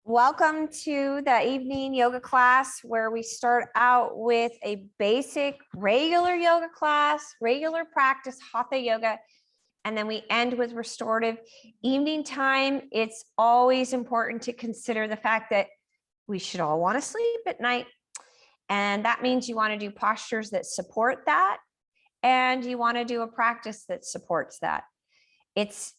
Welcome to the evening yoga class where we start out with a basic regular yoga class, regular practice, hatha yoga, and then we end with restorative. Evening time, it's always important to consider the fact that we should all want to sleep at night. And that means you want to do postures that support that, and you want to do a practice that supports that. It's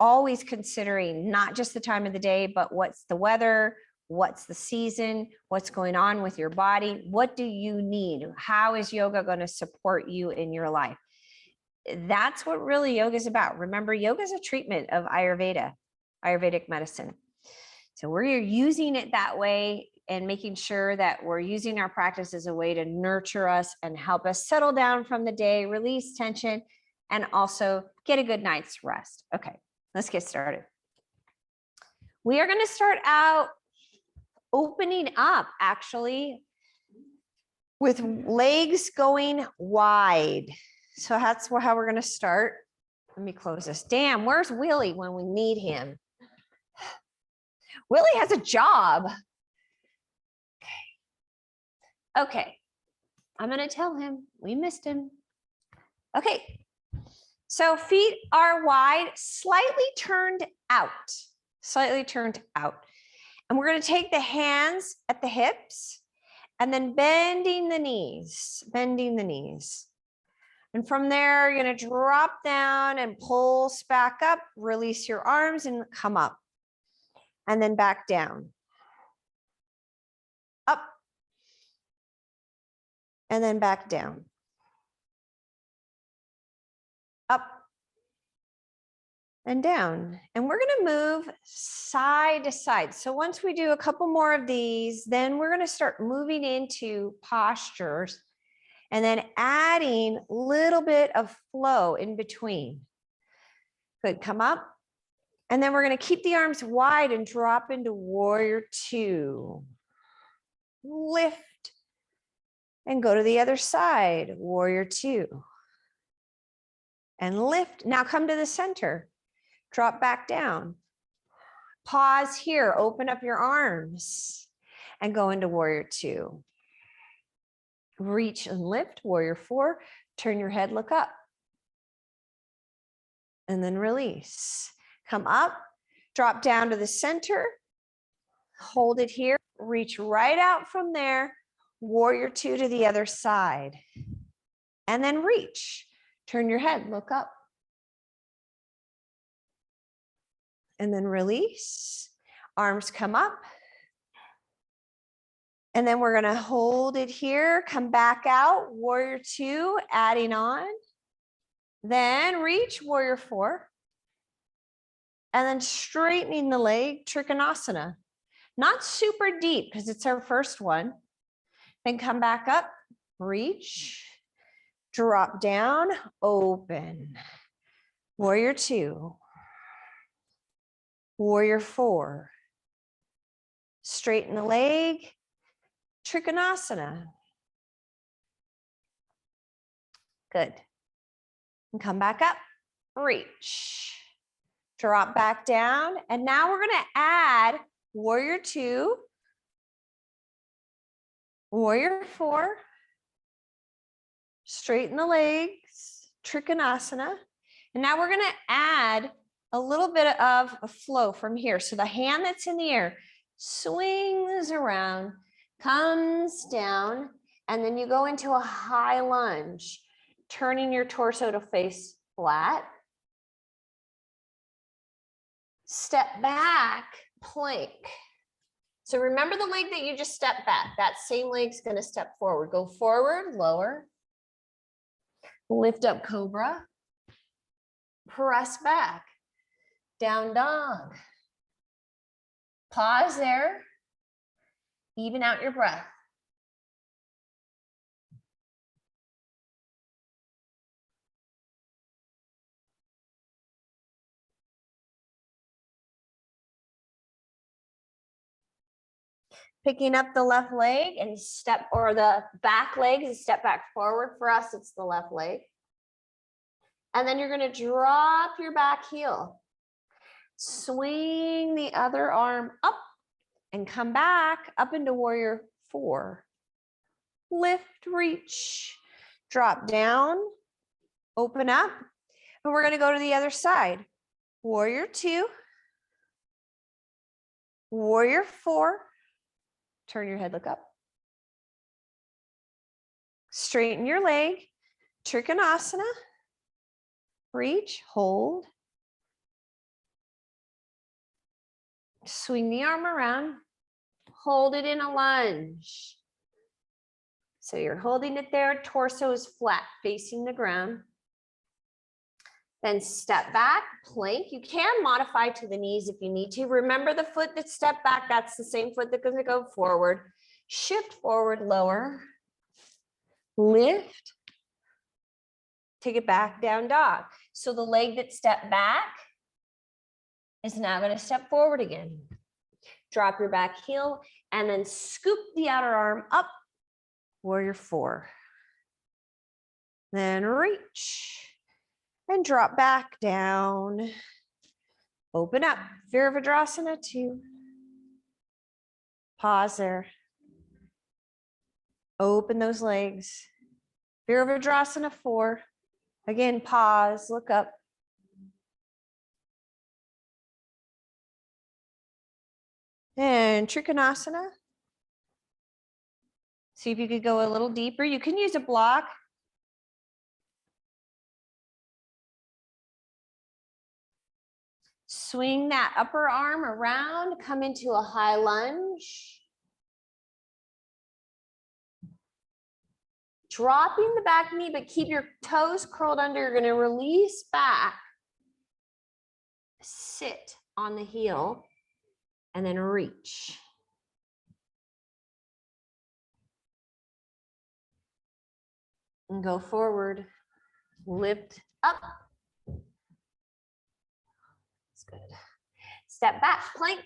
always considering not just the time of the day, but what's the weather, what's the season, what's going on with your body, what do you need? How is yoga going to support you in your life? That's what really yoga is about. Remember, yoga is a treatment of Ayurvedic medicine. So we're using it that way and making sure that we're using our practice as a way to nurture us and help us settle down from the day, release tension, and also get a good night's rest. Okay. Let's get started. We are going to start out opening up actually with legs going wide. So that's how we're going to start. Let me close this. Damn, where's Willie when we need him? Willie has a job. Okay. I'm going to tell him we missed him. Okay. So feet are wide, slightly turned out. And we're going to take the hands at the hips and then bending the knees. And from there, you're going to drop down and pulse back up, release your arms and come up. And then back down. Up. And then back down. Up and down. And we're going to move side to side. So once we do a couple more of these, then we're going to start moving into postures and then adding a little bit of flow in between. Good. Come up. And then we're going to keep the arms wide and drop into warrior two. Lift and go to the other side. Warrior two. And lift. Now come to the center. Drop back down. Pause here. Open up your arms and go into warrior two. Reach and lift. Warrior four. Turn your head, look up. And then release. Come up. Drop down to the center. Hold it here. Reach right out from there. Warrior two to the other side. And then reach. Turn your head, look up. And then release. Arms come up. And then we're going to hold it here. Come back out. Warrior two, adding on. Then reach, warrior four. And then straightening the leg, Trikonasana. Not super deep because it's our first one. Then come back up, reach. Drop down, open. Warrior two. Warrior four. Straighten the leg. Trikonasana. Good. And come back up, reach. Drop back down. And now we're going to add warrior two. Warrior four. Straighten the legs, Trikonasana. And now we're going to add a little bit of a flow from here. So the hand that's in the air swings around, comes down, and then you go into a high lunge, turning your torso to face flat. Step back, plank. So remember the leg that you just stepped back. That same leg's going to step forward. Go forward, lower. Lift up cobra, press back, down dog. Pause there, even out your breath. Picking up the left leg and step, or the back leg and step back forward. For us, it's the left leg. And then you're going to drop your back heel. Swing the other arm up and come back up into warrior 4. Lift, reach, drop down, open up, and we're going to go to the other side. Warrior 2, warrior 4, turn your head, look up. Straighten your leg, Trikonasana, reach, hold. Swing the arm around, hold it in a lunge. So you're holding it there, torso is flat, facing the ground. Then step back, plank. You can modify to the knees if you need to. Remember the foot that stepped back, that's the same foot that's gonna go forward. Shift forward, lower, lift, take it back, down dog. So the leg that stepped back is now gonna step forward again. Drop your back heel and then scoop the outer arm up, warrior 4. Then reach and drop back down. Open up, Virabhadrasana 2. Pause there. Open those legs. Virabhadrasana 4. Again, pause, look up. And Trikonasana. See if you could go a little deeper. You can use a block. Swing that upper arm around, come into a high lunge. Dropping the back knee, but keep your toes curled under. You're gonna release back. Sit on the heel and then reach. And go forward, lift up. That's good. Step back, plank.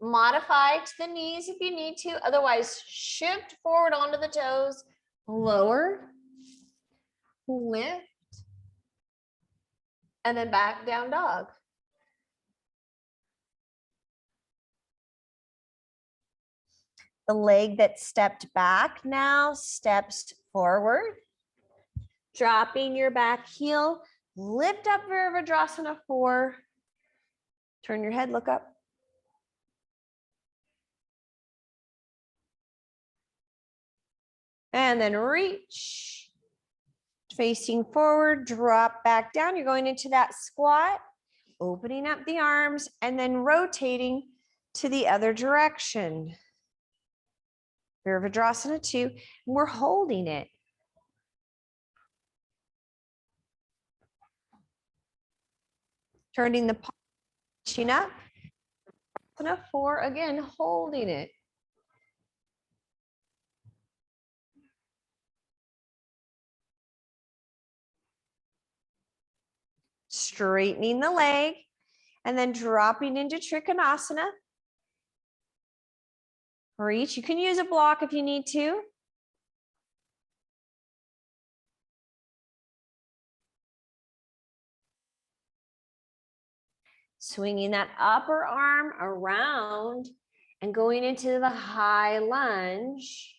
Modify to the knees if you need to. Otherwise, shift forward onto the toes, lower, lift, and then back down dog. The leg that stepped back now steps forward. Dropping your back heel, lift up Virabhadrasana 4. Turn your head, look up. And then reach, facing forward, drop back down. You're going into that squat, opening up the arms and then rotating to the other direction. Virabhadrasana 2, and we're holding it. Turning the chin up, 4, again, holding it. Straightening the leg and then dropping into Trikonasana. Reach, you can use a block if you need to. Swinging that upper arm around and going into the high lunge.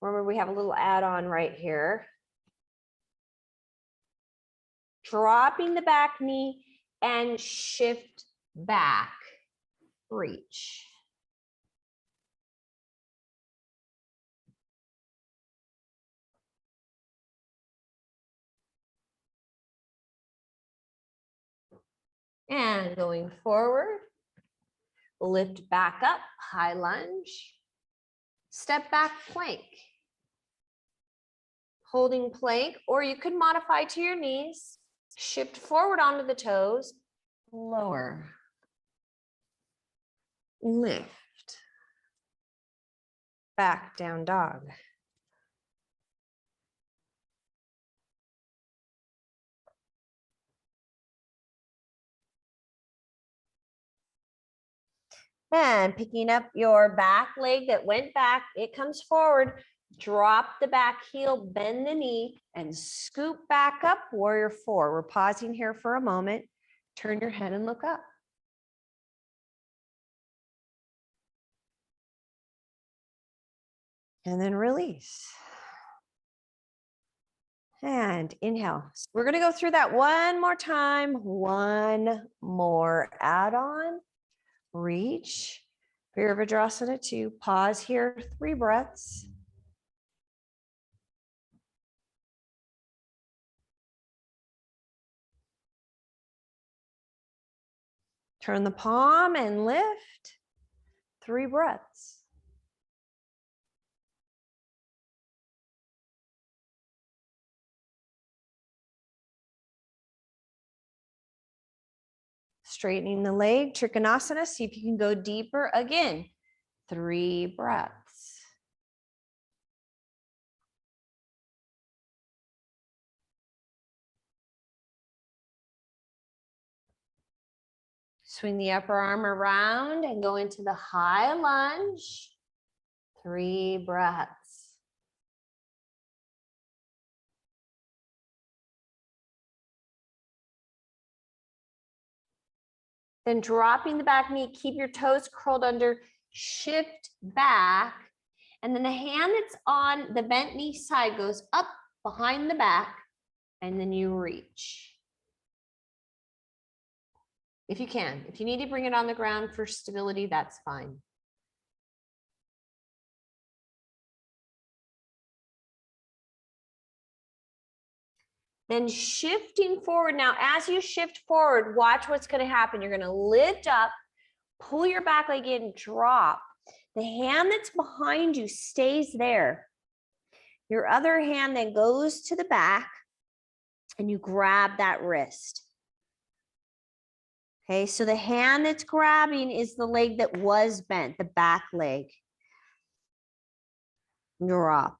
Remember, we have a little add-on right here. Dropping the back knee and shift back, reach. And going forward, lift back up, high lunge, step back plank. Holding plank, or you could modify to your knees, shift forward onto the toes, lower, lift, back down dog. And picking up your back leg that went back, it comes forward, drop the back heel, bend the knee, and scoop back up, warrior 4. We're pausing here for a moment. Turn your head and look up. And then release. And inhale. We're going to go through that one more time. One more add-on. Reach. Virabhadrasana 2. Pause here. 3 breaths. Turn the palm and lift. 3 breaths. Straightening the leg, Trikonasana. See if you can go deeper. Again, 3 breaths. Swing the upper arm around and go into the high lunge. 3 breaths. Then dropping the back knee, keep your toes curled under, shift back. And then the hand that's on the bent knee side goes up behind the back, and then you reach. If you can. If you need to bring it on the ground for stability, that's fine. Then shifting forward. Now, as you shift forward, watch what's going to happen. You're going to lift up, pull your back leg in, drop. The hand that's behind you stays there. Your other hand then goes to the back and you grab that wrist. Okay, so the hand that's grabbing is the leg that was bent, the back leg. Drop.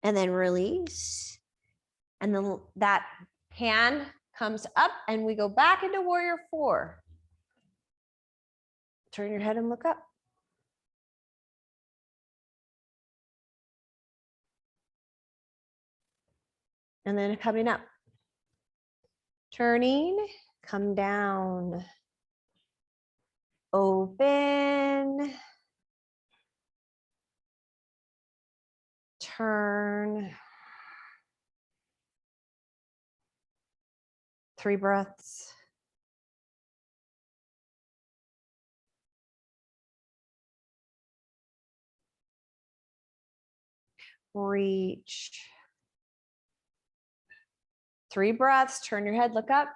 And then release. And then that hand comes up and we go back into warrior 4. Turn your head and look up. And then coming up. Turning, come down. Open. Turn. 3 breaths. Reach. 3 breaths. Turn your head, look up.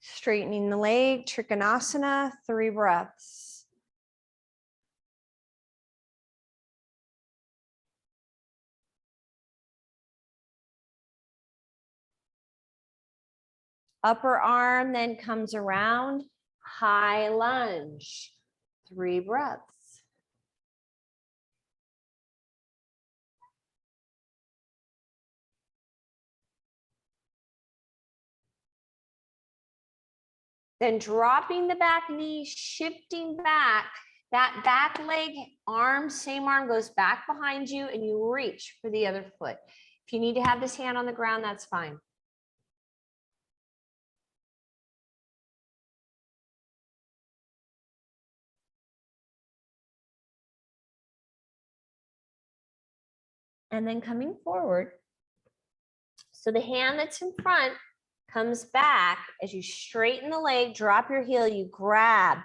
Straightening the leg, Trikonasana, 3 breaths. Upper arm then comes around, high lunge, 3 breaths. Then dropping the back knee, shifting back, that back leg, arm, same arm goes back behind you and you reach for the other foot. If you need to have this hand on the ground, that's fine. And then coming forward. So the hand that's in front comes back as you straighten the leg, drop your heel, you grab.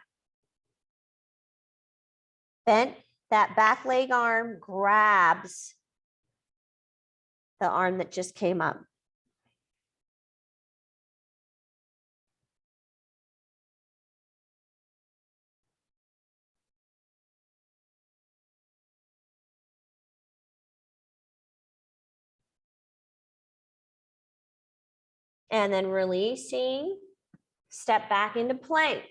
Bent, that back leg arm grabs the arm that just came up. And then releasing, step back into plank.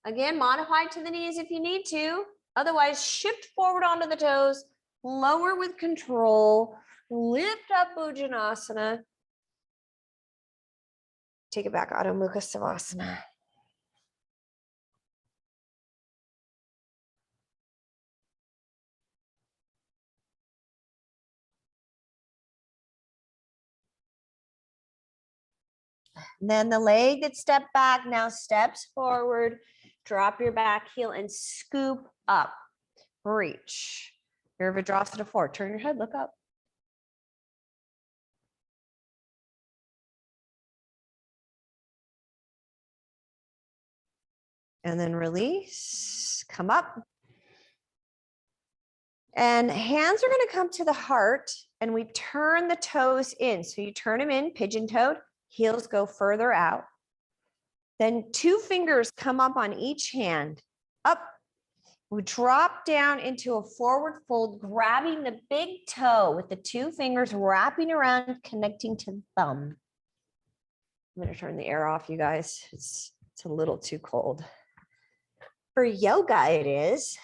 Again, modify to the knees if you need to. Otherwise, shift forward onto the toes, lower with control, lift up Bhujanasana. Take it back, Adho Mukha Savasana. Then the leg that stepped back now steps forward. Drop your back heel and scoop up. Reach. Your Virasana 4. Turn your head, look up. And then release, come up. And hands are going to come to the heart and we turn the toes in. So you turn them in, pigeon-toed, heels go further out. Then 2 fingers come up on each hand, up. We drop down into a forward fold, grabbing the big toe with the 2 fingers, wrapping around, connecting to the thumb. I'm going to turn the air off, you guys. It's a little too cold. For yoga, it is.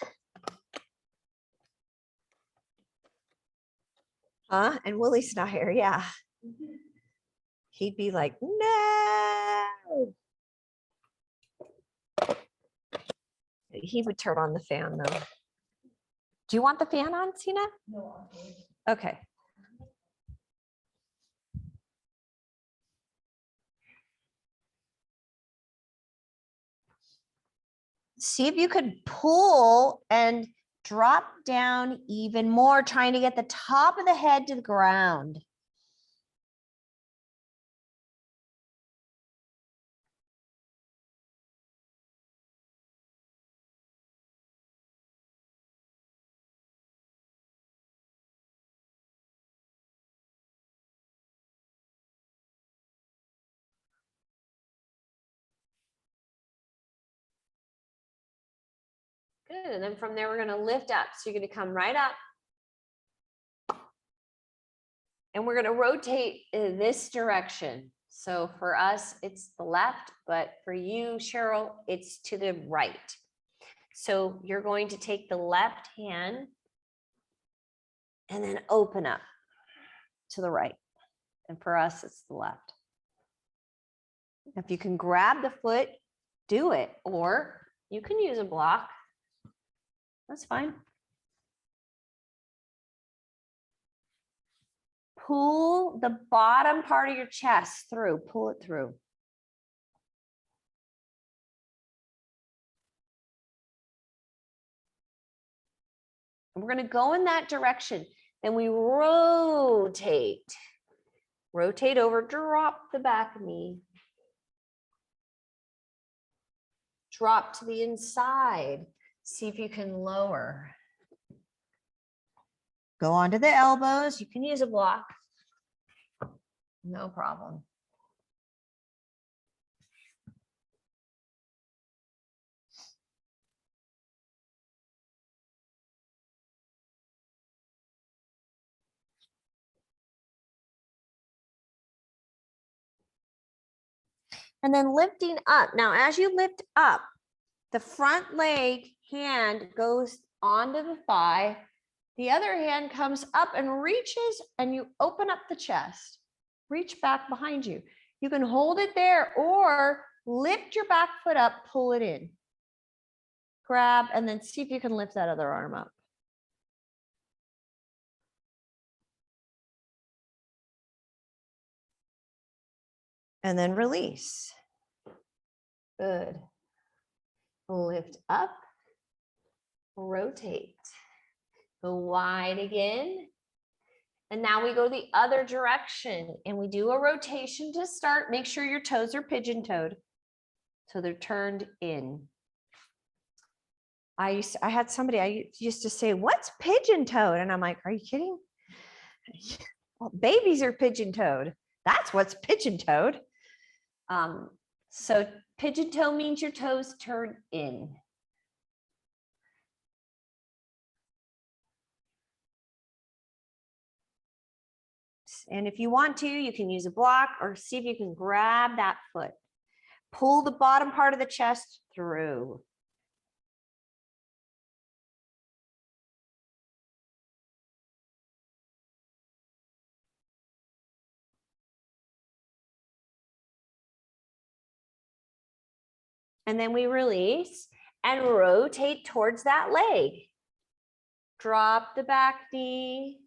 Huh? And Willie's not here. Yeah. He'd be like, no. He would turn on the fan though. Do you want the fan on, Sina? No. Okay. See if you could pull and drop down even more, trying to get the top of the head to the ground. Good, and then from there, we're gonna lift up. So you're gonna come right up. And we're gonna rotate in this direction. So for us, it's the left, but for you, Cheryl, it's to the right. So you're going to take the left hand and then open up to the right. And for us, it's the left. If you can grab the foot, do it, or you can use a block. That's fine. Pull the bottom part of your chest through, pull it through. And we're going to go in that direction. Then we rotate. Rotate over, drop the back knee. Drop to the inside. See if you can lower. Go onto the elbows. You can use a block. No problem. And then lifting up. Now, as you lift up, the front leg hand goes onto the thigh. The other hand comes up and reaches, and you open up the chest. Reach back behind you. You can hold it there or lift your back foot up, pull it in. Grab, and then see if you can lift that other arm up. And then release. Good. Lift up, rotate. Go wide again. And now we go the other direction and we do a rotation to start. Make sure your toes are pigeon-toed so they're turned in. I had somebody, I used to say, what's pigeon-toed? And I'm like, are you kidding? Well, babies are pigeon-toed. That's what's pigeon-toed. So pigeon-toe means your toes turn in. And if you want to, you can use a block or see if you can grab that foot. Pull the bottom part of the chest through. And then we release and rotate towards that leg. Drop the back knee.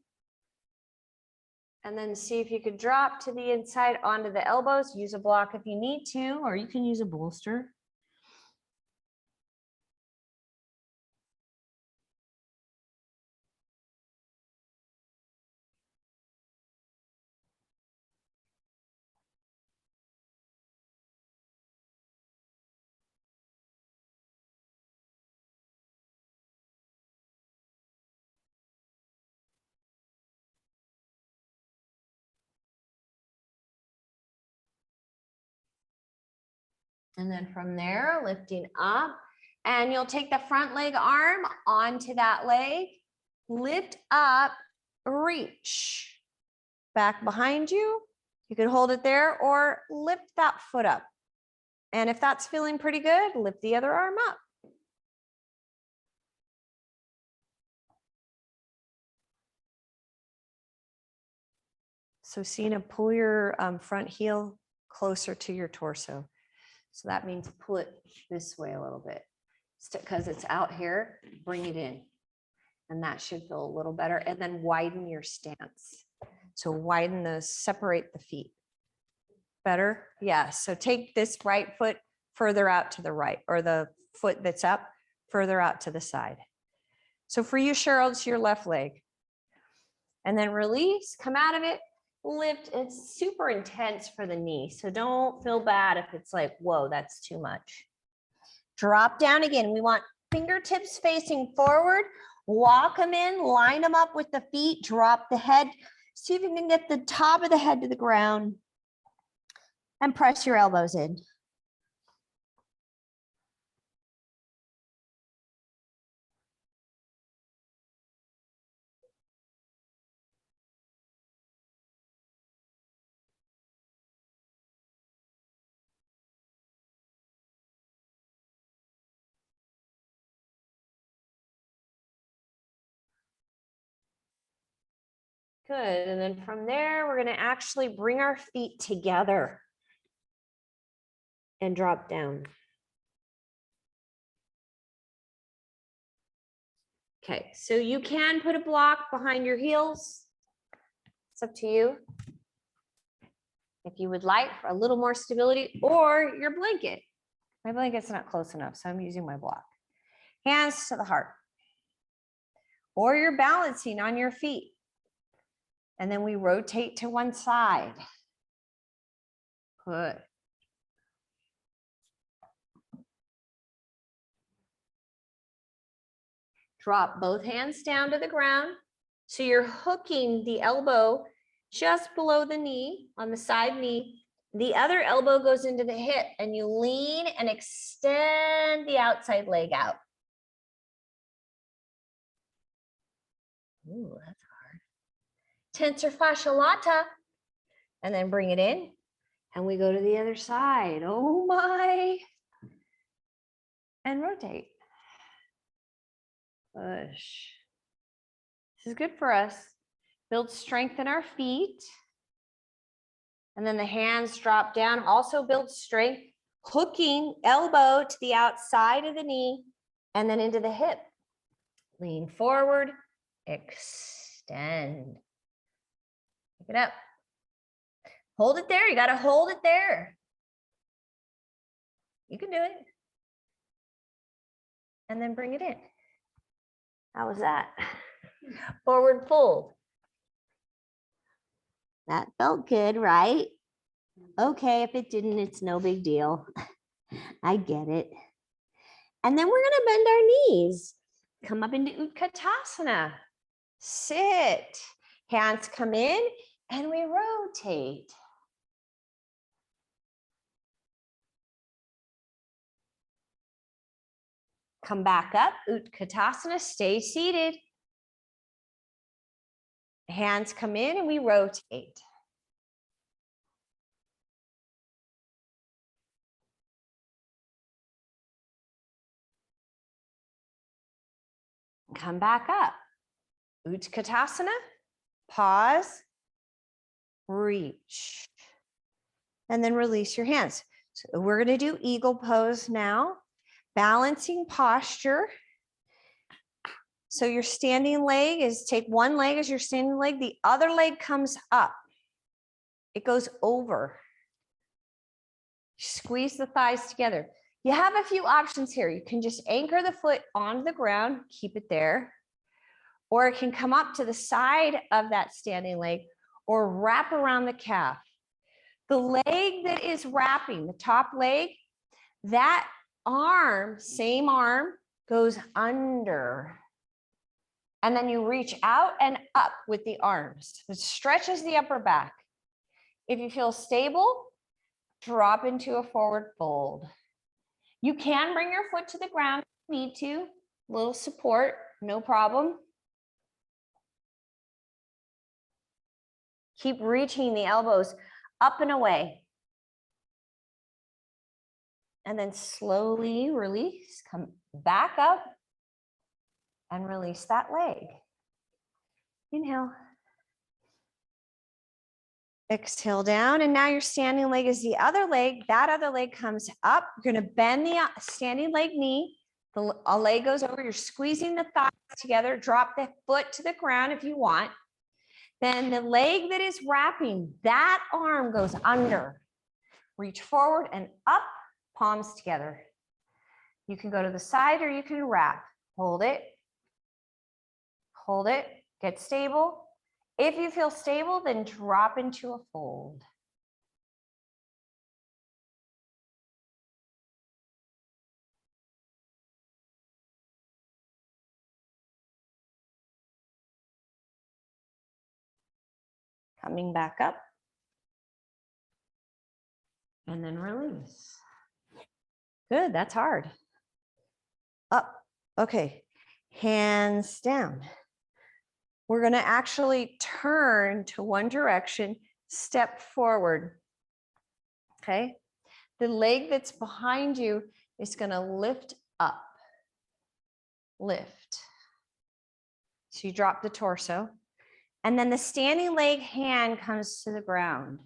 And then see if you could drop to the inside onto the elbows. Use a block if you need to, or you can use a bolster. And then from there, lifting up, and you'll take the front leg arm onto that leg, lift up, reach back behind you. You can hold it there or lift that foot up. And if that's feeling pretty good, lift the other arm up. So Sina, pull your front heel closer to your torso. So that means pull it this way a little bit. Because it's out here, bring it in. And that should feel a little better. And then widen your stance. So widen those, separate the feet. Better? Yeah. So take this right foot further out to the right, or the foot that's up further out to the side. So for you, Cheryl, it's your left leg. And then release, come out of it, lift. It's super intense for the knee. So don't feel bad if it's like, whoa, that's too much. Drop down again. We want fingertips facing forward. Walk them in, line them up with the feet, drop the head. See if you can get the top of the head to the ground and press your elbows in. Good, and then from there, we're gonna actually bring our feet together and drop down. Okay, so you can put a block behind your heels. It's up to you. If you would like for a little more stability, or your blanket. My blanket's not close enough, so I'm using my block. Hands to the heart. Or you're balancing on your feet. And then we rotate to one side. Good. Drop both hands down to the ground. So you're hooking the elbow just below the knee, on the side knee. The other elbow goes into the hip, and you lean and extend the outside leg out. Ooh, that's hard. Tensor fascia lata. And then bring it in. And we go to the other side. Oh my. And rotate. Push. This is good for us. Build strength in our feet. And then the hands drop down. Also build strength. Hooking elbow to the outside of the knee and then into the hip. Lean forward. Extend. Pick it up. Hold it there. You got to hold it there. You can do it. And then bring it in. How was that? Forward fold. That felt good, right? Okay, if it didn't, it's no big deal. I get it. And then we're gonna bend our knees. Come up into Utkatasana. Sit. Hands come in and we rotate. Come back up, Utkatasana, stay seated. Hands come in and we rotate. Come back up. Utkatasana, pause, reach, and then release your hands. So we're going to do eagle pose now, balancing posture. So your standing leg is, take one leg as your standing leg, the other leg comes up. It goes over. Squeeze the thighs together. You have a few options here. You can just anchor the foot onto the ground, keep it there, or it can come up to the side of that standing leg or wrap around the calf. The leg that is wrapping, the top leg, that arm, same arm, goes under. And then you reach out and up with the arms. It stretches the upper back. If you feel stable, drop into a forward fold. You can bring your foot to the ground if you need to. A little support, no problem. Keep reaching the elbows up and away. And then slowly release, come back up and release that leg. Inhale. Exhale down, and now your standing leg is the other leg. That other leg comes up. You're going to bend the standing leg knee. The leg goes over. You're squeezing the thighs together. Drop the foot to the ground if you want. Then the leg that is wrapping, that arm goes under. Reach forward and up, palms together. You can go to the side or you can wrap. Hold it. Hold it. Get stable. If you feel stable, then drop into a fold. Coming back up. And then release. Good, that's hard. Up, okay. Hands down. We're gonna actually turn to one direction, step forward, okay? The leg that's behind you is gonna lift up, lift. So you drop the torso. And then the standing leg hand comes to the ground.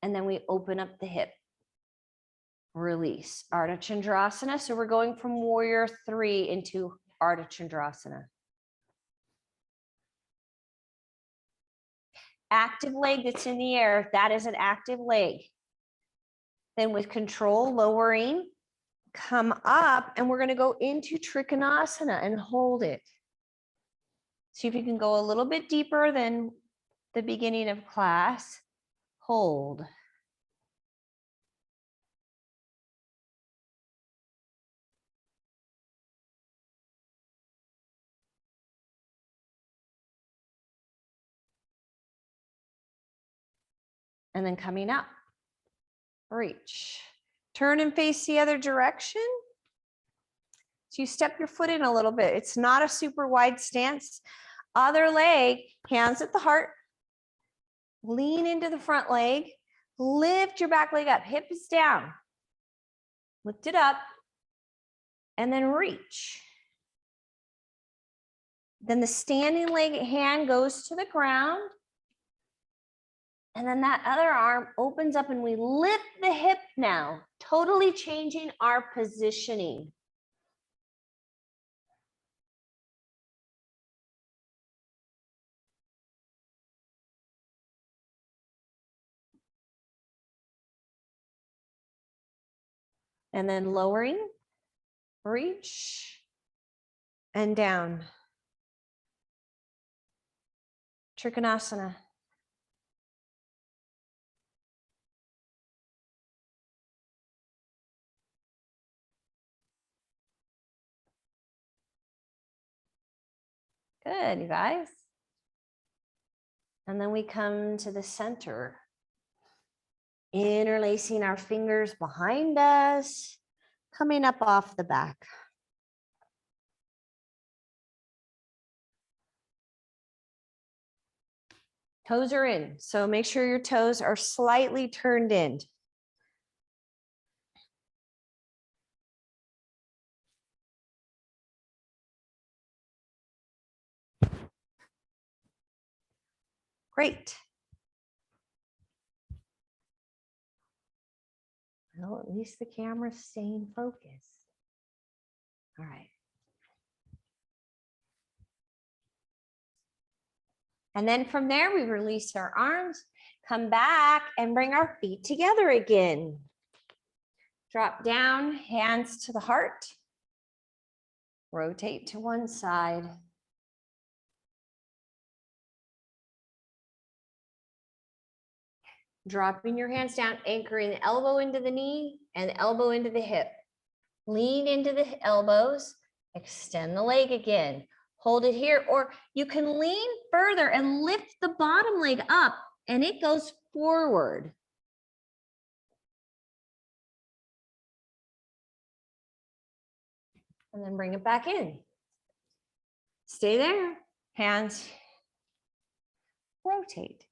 And then we open up the hip. Release. Ardha Chandrasana. So we're going from warrior 3 into Ardha Chandrasana. Active leg that's in the air, that is an active leg. Then with control, lowering, come up, and we're going to go into Trikonasana and hold it. See if you can go a little bit deeper than the beginning of class. Hold. And then coming up, reach. Turn and face the other direction. So you step your foot in a little bit. It's not a super wide stance. Other leg, hands at the heart. Lean into the front leg. Lift your back leg up. Hip is down. Lift it up. And then reach. Then the standing leg hand goes to the ground. And then that other arm opens up and we lift the hip now, totally changing our positioning. And then lowering, reach, and down. Trikonasana. Good, you guys. And then we come to the center. Interlacing our fingers behind us, coming up off the back. Toes are in, so make sure your toes are slightly turned in. Great. Well, at least the camera's staying focused. All right. And then from there, we release our arms, come back and bring our feet together again. Drop down, hands to the heart. Rotate to one side. Dropping your hands down, anchoring the elbow into the knee and the elbow into the hip. Lean into the elbows, extend the leg again. Hold it here, or you can lean further and lift the bottom leg up and it goes forward. And then bring it back in. Stay there, hands, rotate.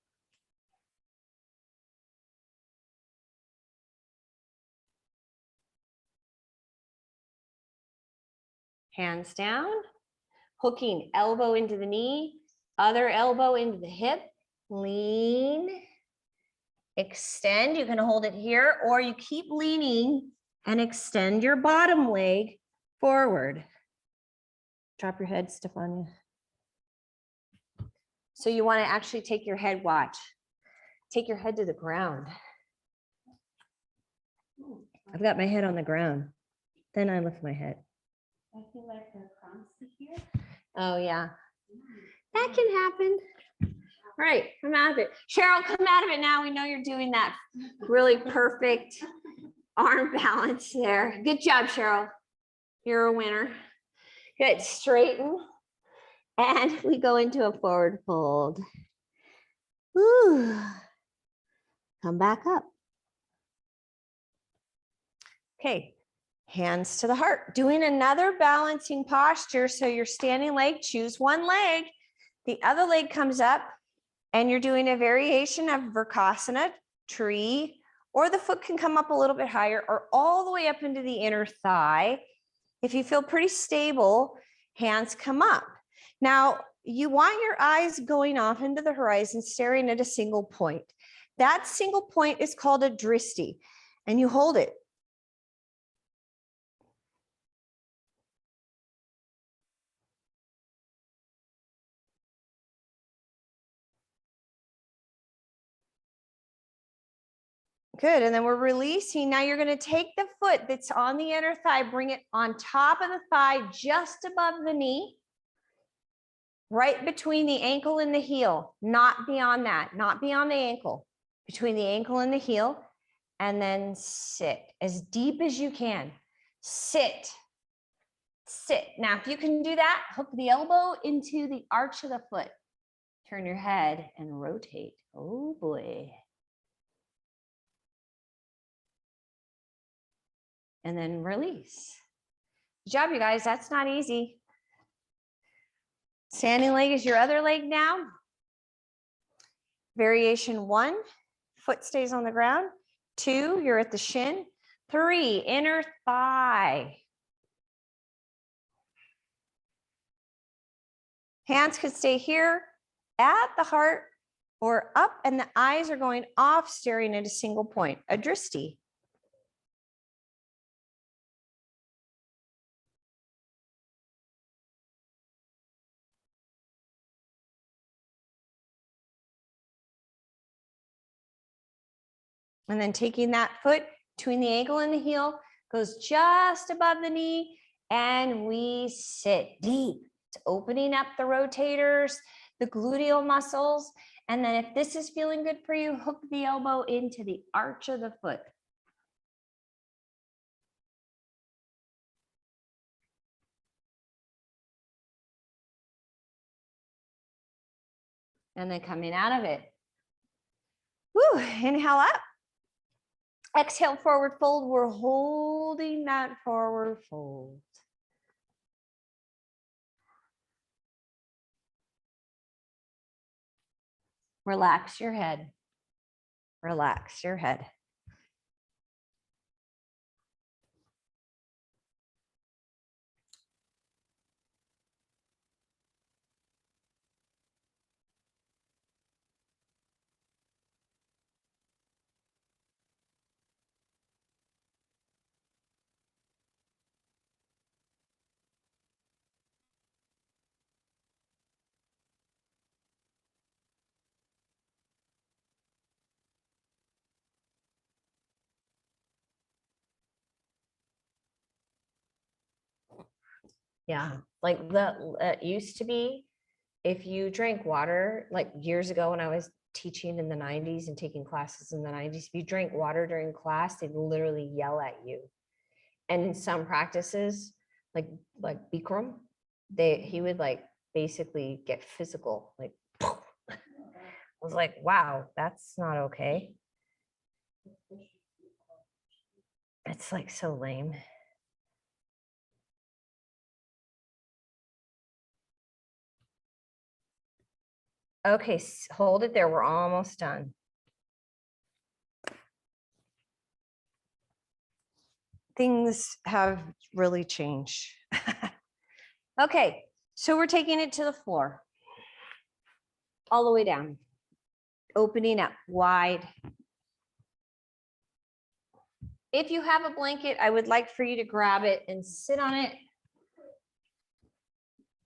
Hands down, hooking elbow into the knee, other elbow into the hip, lean, extend. You can hold it here, or you keep leaning and extend your bottom leg forward. Drop your head, Stefania. So you want to actually take your head, watch. Take your head to the ground. I've got my head on the ground. Then I lift my head. I feel like the crumbs here. Oh, yeah. That can happen. All right, come out of it. Cheryl, come out of it now. We know you're doing that really perfect arm balance there. Good job, Cheryl. You're a winner. Good, straighten. And we go into a forward fold. Woo. Come back up. Okay, hands to the heart. Doing another balancing posture. So your standing leg, choose one leg. The other leg comes up and you're doing a variation of Virasana, tree, or the foot can come up a little bit higher or all the way up into the inner thigh. If you feel pretty stable, hands come up. Now, you want your eyes going off into the horizon, staring at a single point. That single point is called a dristi, and you hold it. Good, and then we're releasing. Now you're gonna take the foot that's on the inner thigh, bring it on top of the thigh, just above the knee, right between the ankle and the heel, not beyond that, not beyond the ankle, between the ankle and the heel, and then sit as deep as you can. Sit, sit. Now, if you can do that, hook the elbow into the arch of the foot. Turn your head and rotate. Oh boy. And then release. Good job, you guys. That's not easy. Standing leg is your other leg now. Variation 1, foot stays on the ground. 2, you're at the shin. 3, inner thigh. Hands could stay here at the heart or up, and the eyes are going off, staring at a single point, a dristi. And then taking that foot between the ankle and the heel, goes just above the knee, and we sit deep. It's opening up the rotators, the gluteal muscles. And then if this is feeling good for you, hook the elbow into the arch of the foot. And then coming out of it. Woo, inhale up. Exhale, forward fold. We're holding that forward fold. Relax your head. Relax your head. Yeah, like it used to be, if you drank water, like years ago when I was teaching in the 90s and taking classes in the 90s, if you drank water during class, they'd literally yell at you. And in some practices, like Bikram, he would like basically get physical. Like I was like, wow, that's not okay. It's like so lame. Okay, hold it there. We're almost done. Things have really changed. Okay, so we're taking it to the floor. All the way down. Opening up wide. If you have a blanket, I would like for you to grab it and sit on it.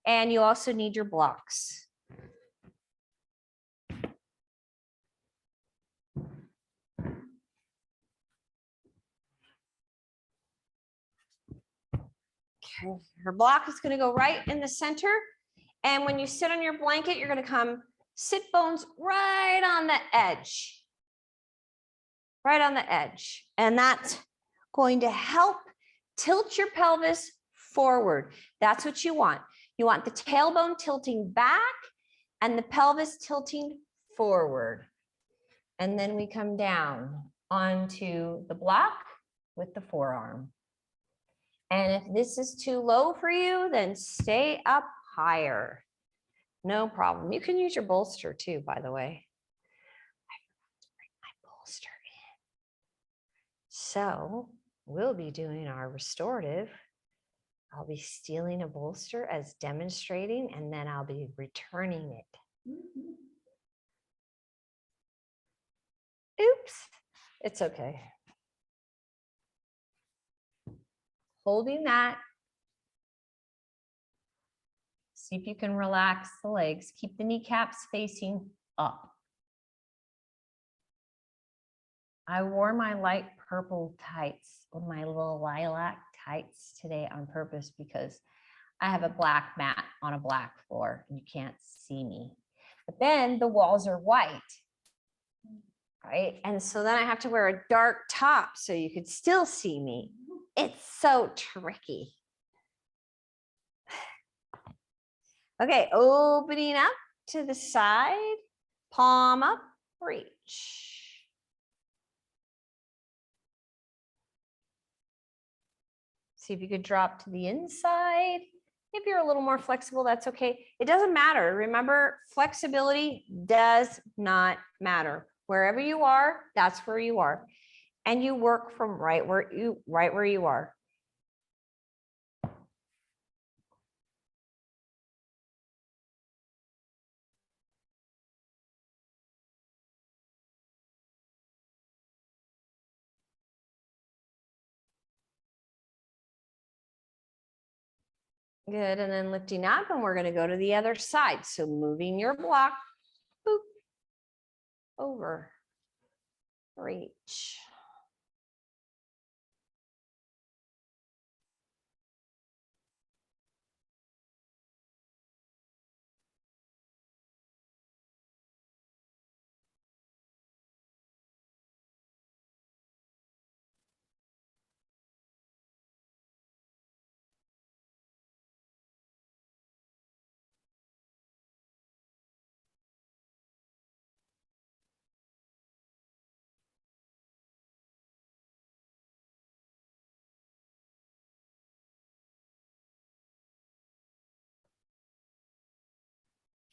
And you also need your blocks. Okay, your block is going to go right in the center. And when you sit on your blanket, you're going to come sit bones right on the edge. Right on the edge. And that's going to help tilt your pelvis forward. That's what you want. You want the tailbone tilting back and the pelvis tilting forward. And then we come down onto the block with the forearm. And if this is too low for you, then stay up higher. No problem. You can use your bolster too, by the way. I forgot to bring my bolster in. So we'll be doing our restorative. I'll be stealing a bolster as demonstrating, and then I'll be returning it. Oops, it's okay. Holding that. See if you can relax the legs. Keep the kneecaps facing up. I wore my light purple tights with my little lilac tights today on purpose because I have a black mat on a black floor and you can't see me. But then the walls are white, right? And so then I have to wear a dark top so you could still see me. It's so tricky. Okay, opening up to the side, palm up, reach. See if you could drop to the inside. If you're a little more flexible, that's okay. It doesn't matter. Remember, flexibility does not matter. Wherever you are, that's where you are. And you work from right where you are. Good, and then lifting up, and we're going to go to the other side. So moving your block, boop, over, reach.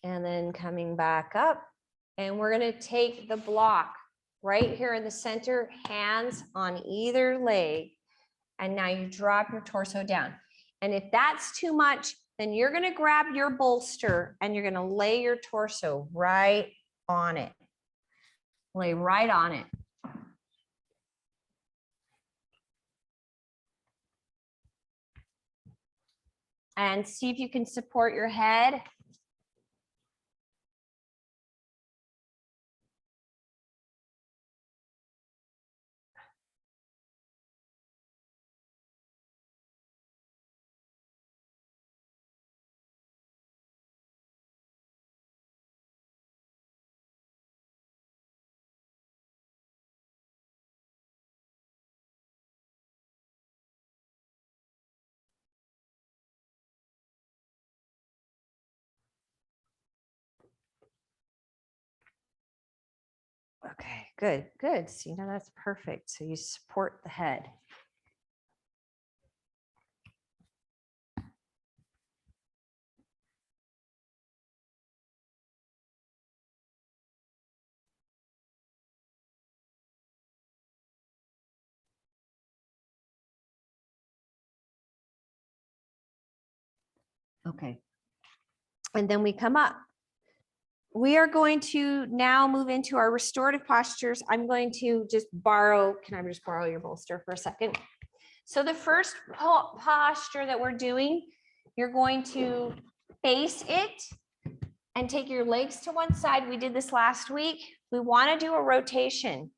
And then coming back up, and we're going to take the block right here in the center, hands on either leg. And now you drop your torso down. And if that's too much, then you're going to grab your bolster and you're going to lay your torso right on it. Lay right on it. And see if you can support your head. good, good. See, now that's perfect. So you support the head. Okay. And then we come up. We are going to now move into our restorative postures. I'm going to just borrow, can I just borrow your bolster for a second? So the first posture that we're doing, you're going to face it and take your legs to one side. We did this last week. We want to do a rotation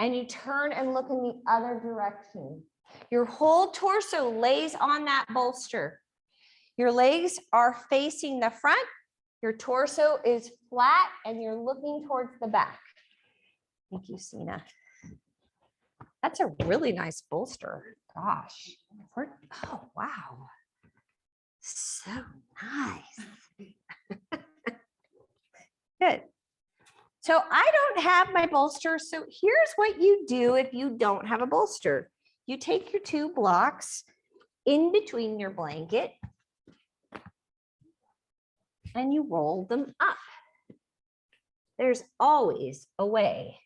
and you turn and look in the other direction. Your whole torso lays on that bolster. Your legs are facing the front. Your torso is flat and you're looking towards the back. Thank you, Sina. That's a really nice bolster. Gosh. Oh, wow. So nice. Good. So I don't have my bolster. So here's what you do if you don't have a bolster. You take your two blocks in between your blanket and you roll them up. There's always a way.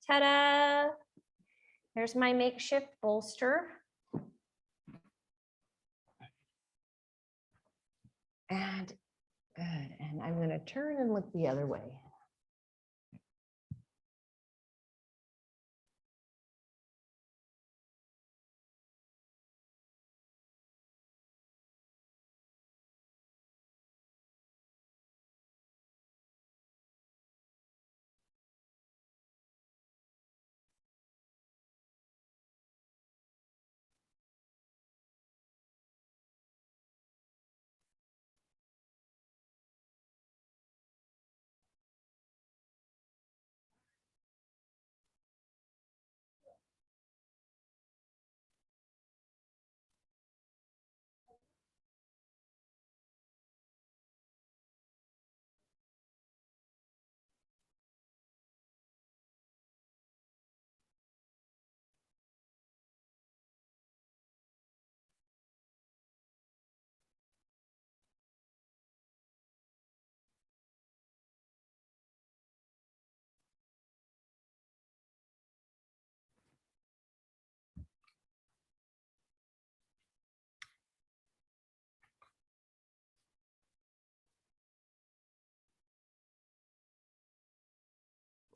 Ta-da! There's my makeshift bolster. And good. And I'm going to turn and look the other way.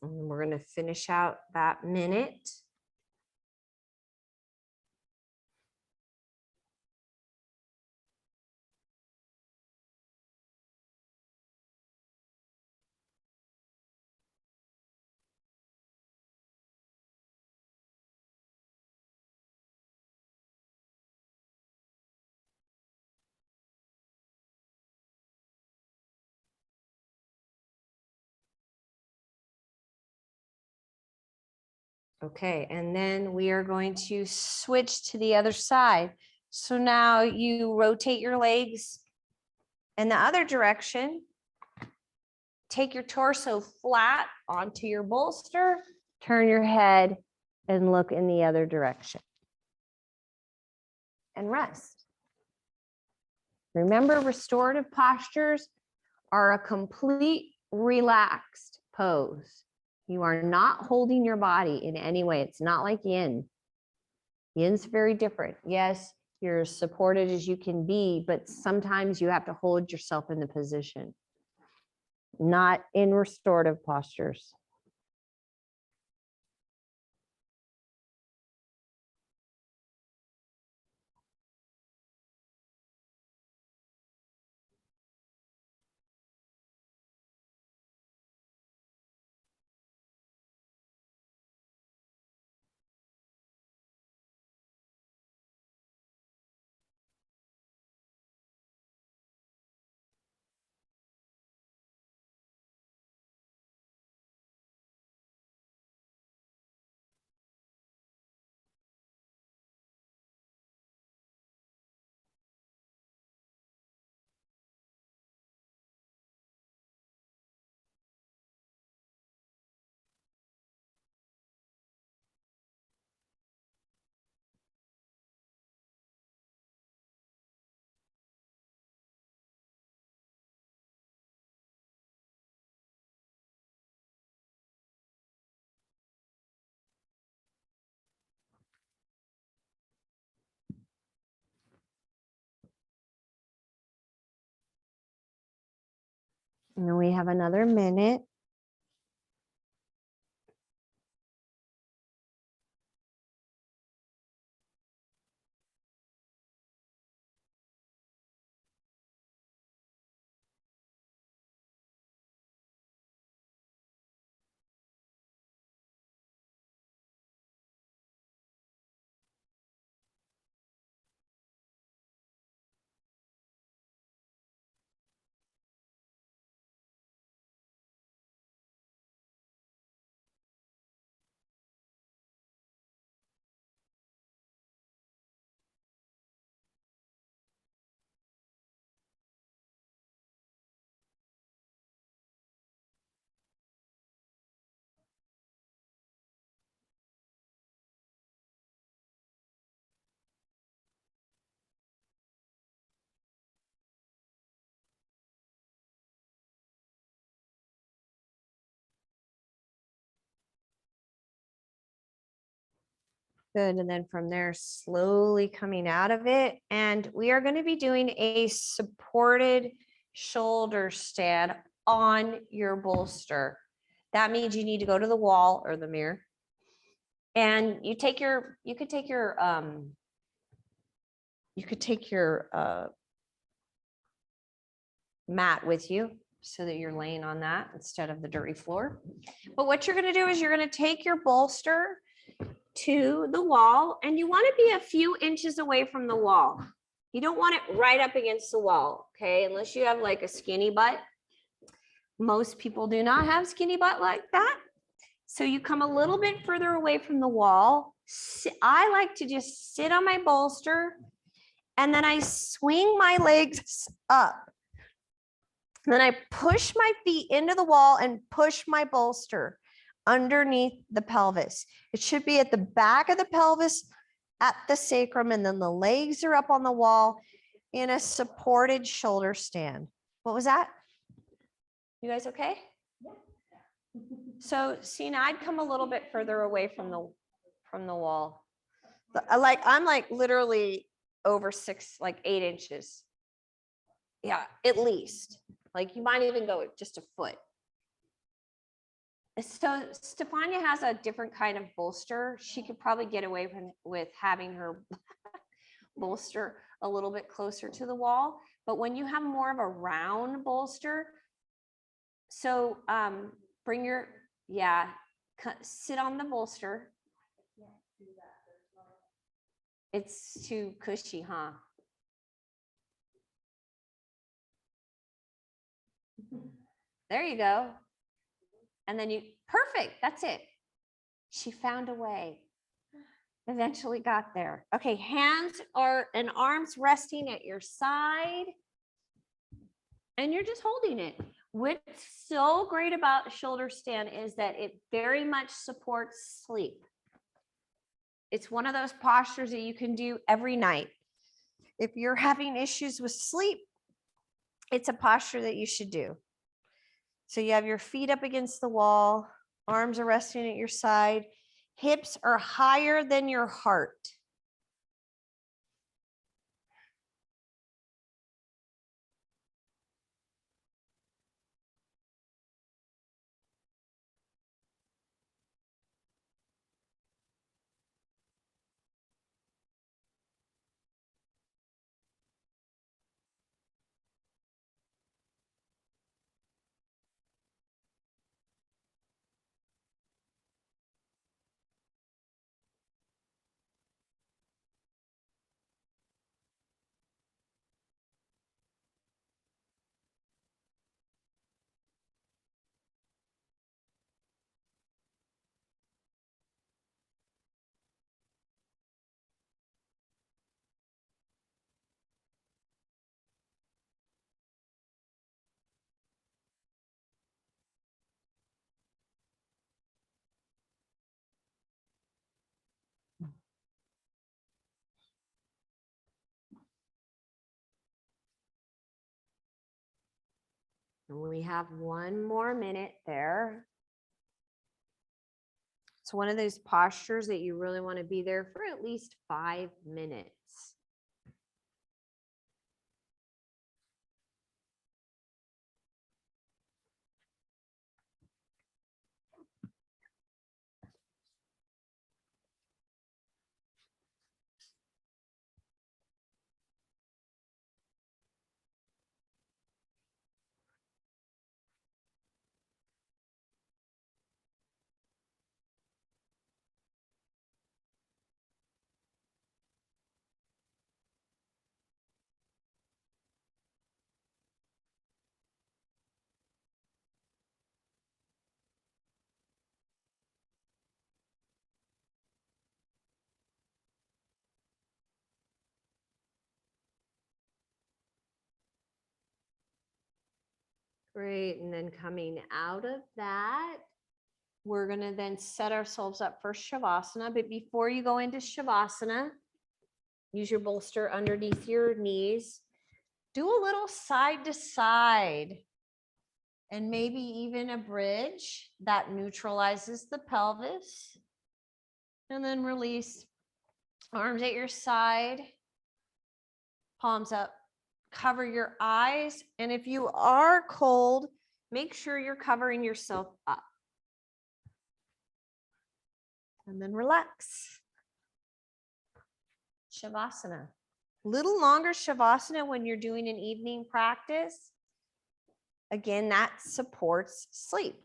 And we're going to finish out that minute. Okay, and then we are going to switch to the other side. So now you rotate your legs in the other direction. Take your torso flat onto your bolster, turn your head and look in the other direction. And rest. Remember, restorative postures are a complete relaxed pose. You are not holding your body in any way. It's not like yin. Yin's very different. Yes, you're as supported as you can be, but sometimes you have to hold yourself in the position. Not in restorative postures. And then we have another minute. Good. And then from there, slowly coming out of it. And we are going to be doing a supported shoulder stand on your bolster. That means you need to go to the wall or the mirror. And you could take your mat with you so that you're laying on that instead of the dirty floor. But what you're going to do is you're going to take your bolster to the wall, and you want to be a few inches away from the wall. You don't want it right up against the wall, okay? Unless you have like a skinny butt. Most people do not have skinny butt like that. So you come a little bit further away from the wall. I like to just sit on my bolster, and then I swing my legs up. And then I push my feet into the wall and push my bolster underneath the pelvis. It should be at the back of the pelvis, at the sacrum, and then the legs are up on the wall in a supported shoulder stand. What was that? You guys okay? So see, now I'd come a little bit further away from the wall. I'm like literally over 8 inches. Yeah, at least. Like you might even go just a foot. So Stefania has a different kind of bolster. She could probably get away with having her bolster a little bit closer to the wall. But when you have more of a round bolster, so bring your, sit on the bolster. It's too cushy, huh? There you go. And then perfect, that's it. She found a way. Eventually got there. Okay, hands and arms resting at your side. And you're just holding it. What's so great about a shoulder stand is that it very much supports sleep. It's one of those postures that you can do every night. If you're having issues with sleep, it's a posture that you should do. So you have your feet up against the wall, arms are resting at your side, hips are higher than your heart. And we have one more minute there. It's one of those postures that you really want to be there for at least 5 minutes. Great. And then coming out of that, we're going to then set ourselves up for Shavasana. But before you go into Shavasana, use your bolster underneath your knees. Do a little side to side and maybe even a bridge that neutralizes the pelvis. And then release. Arms at your side, palms up. Cover your eyes. And if you are cold, make sure you're covering yourself up. And then relax. Shavasana. Little longer Shavasana when you're doing an evening practice. Again, that supports sleep.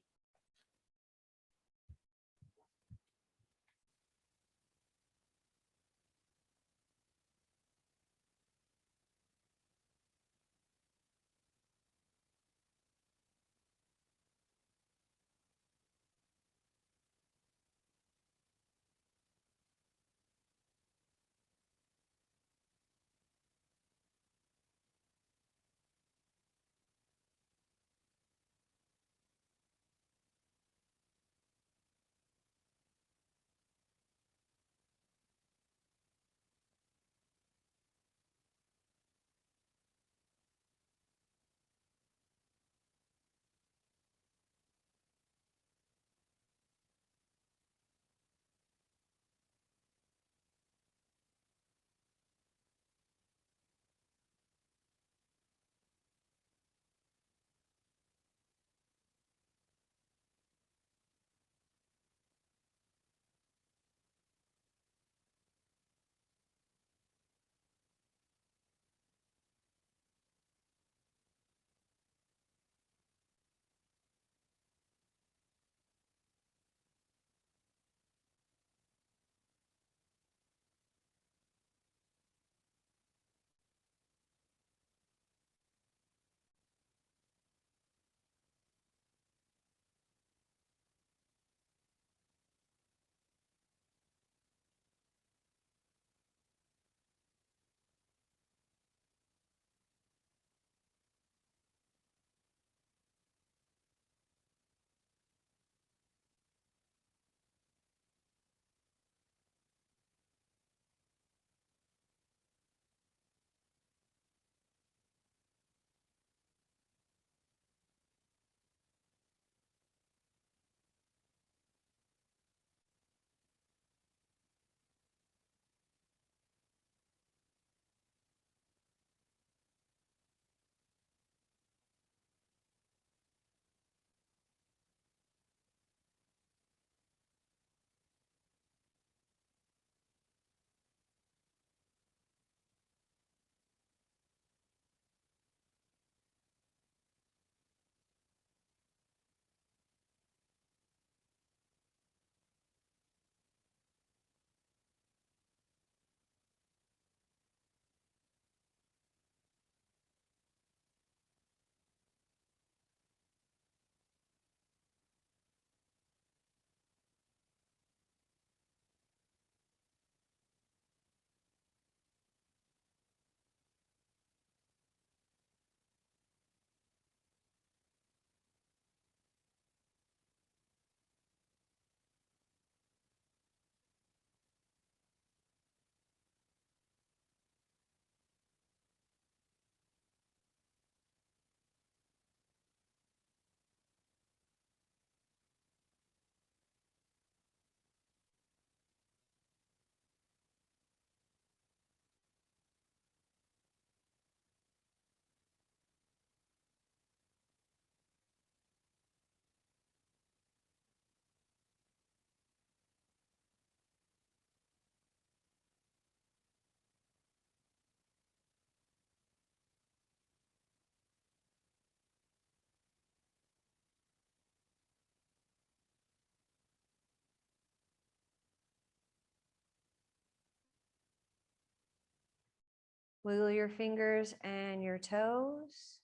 Wiggle your fingers and your toes.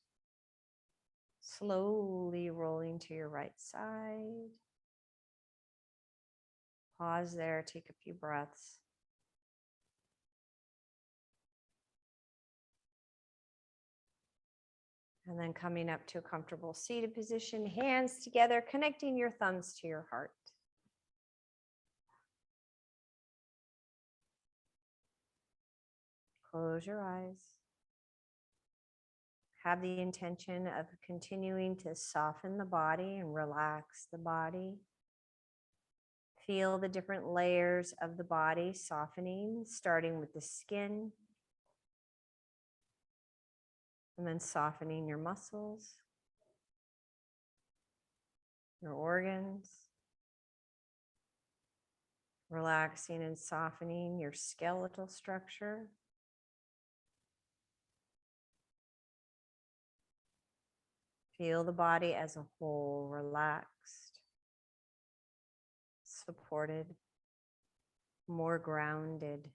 Slowly rolling to your right side. Pause there, take a few breaths. And then coming up to a comfortable seated position, hands together, connecting your thumbs to your heart. Close your eyes. Have the intention of continuing to soften the body and relax the body. Feel the different layers of the body softening, starting with the skin, and then softening your muscles, your organs, relaxing and softening your skeletal structure. Feel the body as a whole, relaxed, supported, more grounded.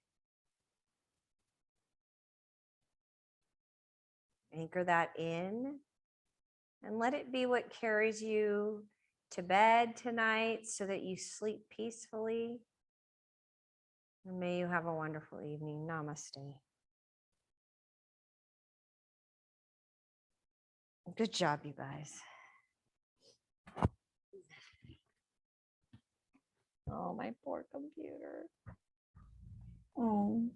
Anchor that in and let it be what carries you to bed tonight so that you sleep peacefully. And may you have a wonderful evening. Namaste. Good job, you guys. Oh, my poor computer. Oh.